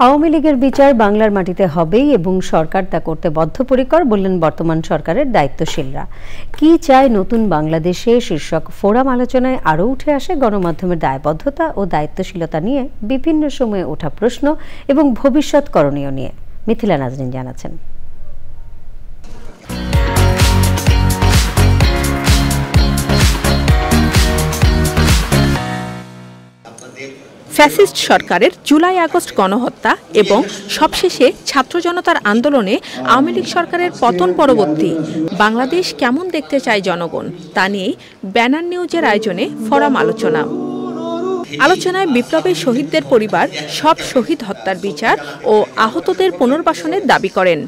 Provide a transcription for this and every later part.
আওয়ামী লীগের বিচার বাংলার মাটিতে হবেই এবং সরকার তা করতে বদ্ধপরিকর বললেন বর্তমান সরকারের দায়িত্বশীলরা। কি চায় নতুন বাংলাদেশে শীর্ষক ফোরাম আলোচনায় আরও উঠে আসে গণমাধ্যমের দায়বদ্ধতা ও দায়িত্বশীলতা নিয়ে বিভিন্ন সময়ে ওঠা প্রশ্ন এবং ভবিষ্যৎ করণীয় নিয়ে। মিথিলা নাজনীন জানাচ্ছেন। ফ্যাসিস্ট সরকারের জুলাই আগস্ট গণহত্যা এবং সবশেষে ছাত্র জনতার আন্দোলনে আওয়ামী লীগ সরকারের পতন পরবর্তী বাংলাদেশ কেমন দেখতে চায় জনগণ তা নিয়েই ব্যানার নিউজের আয়োজনে ফোরাম আলোচনায় বিপ্লবের শহীদদের পরিবার সব শহীদ হত্যার বিচার ও আহতদের পুনর্বাসনের দাবি করেন।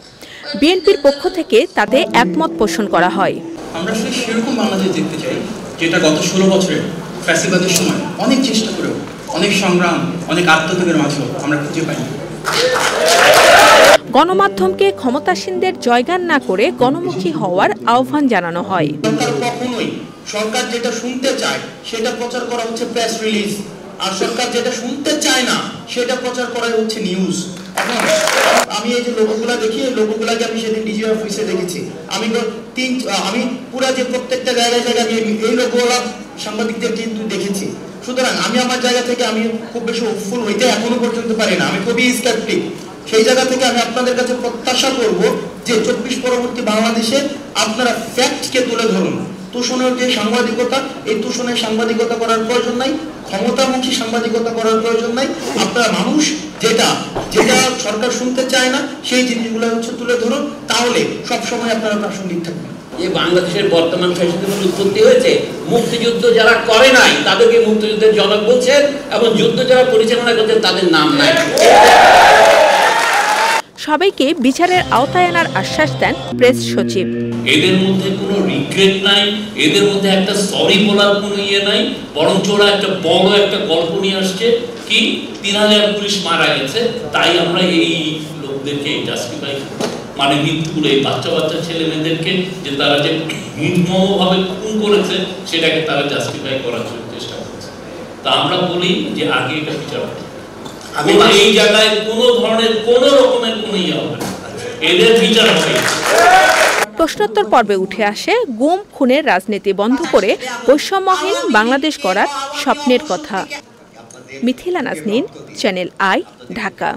বিএনপির পক্ষ থেকে তাতে একমত পোষণ করা হয়। আমরা সেরকম বাংলাদেশ দেখতে চাই যেটা গত 16 বছরের ফ্যাসিবাদের সময় অনেক চেষ্টা করেও, অনেক সংগ্রাম, অনেক আত্মত্যাগের মাঝেও আমরা খুঁজে পাই। গণমাধ্যমকে ক্ষমতাসীনদের জয়গান না করে গণমুখী হওয়ার আহ্বান জানানো হয়। কখনোই সরকার যেটা শুনতে চায় সেটা প্রচার করা হচ্ছে প্রেস রিলিজ, আর সরকার যেটা শুনতে চায় না সেটা প্রচার করা হচ্ছে নিউজ। এখন আমি এই যে লোগোগুলা দেখি, এই লোগোগুলাকে আমি সেদিন ডিজি অফিসে দেখেছি। আমি পুরা যে প্রত্যেকটা জায়গায় আমি এই লোগোগুলা সাংবাদিকদের কিন্তু দেখেছি। সুতরাং আমি আমার জায়গা থেকে আমি খুব বেশি হোপফুল হইতে এখনো পর্যন্ত পারি না, আমি খুবই স্কেপটিক। সেই জায়গা থেকে আমি আপনাদের কাছে প্রত্যাশা করব যে 24 পরবর্তী বাংলাদেশে আপনারা ফ্যাক্টকে তুলে ধরুন। তুষণের যে সাংবাদিকতা, এই তুষণের সাংবাদিকতা করার প্রয়োজন নাই, ক্ষমতামুখী সাংবাদিকতা করার প্রয়োজন নাই। আপনারা মানুষ যেটা সরকার শুনতে চায় না সেই জিনিসগুলো হচ্ছে তুলে ধরুন, তাহলে সবসময় আপনারা প্রাসঙ্গিক থাকবেন। যে বাংলাদেশের বর্তমান ফ্যাসিজমের উৎপত্তি হয়েছে, মুক্তিযুদ্ধ যারা করে নাই তাদেরকে মুক্তিযুদ্ধের জনক বলছেন এবং যুদ্ধ যারা পরিচালনা করছেন তাদের নাম নাই। সবাইকে বিচারের আওতায় আনার আশ্বাস দেন প্রেস সচিব। এদের মধ্যে কোনো রিগ্রেট নাই, এদের মধ্যে একটা সরি বলার কোনো ইয়ে নাই, বরং ওরা একটা বড় একটা গল্প নিয়ে আসছে কি 3000 পুলিশ মারা গেছে, তাই আমরা এই লোকদেরকে জাস্টিফাই মানে মৃত্যুর এই বাচ্চা ছেলে মেয়েদেরকে যে তারা যে নির্মমভাবে খুন করেছে সেটাকে তারা জাস্টিফাই করার চেষ্টা করছে। তা আমরা বলি যে আগে এটা বিচার হবে, আমি এই জায়গায় কোনো ধরনের কোনো রকমের কোনো ইয়ে হবে না, এদের বিচার হবে। প্রশ্নোত্তর পর্বে উঠে আসে গুম খুনের রাজনীতি বন্ধ করে বৈষম্যহীন বাংলাদেশ গড়ার স্বপ্নের কথা। Mithila Naznin, channel i, Dhaka.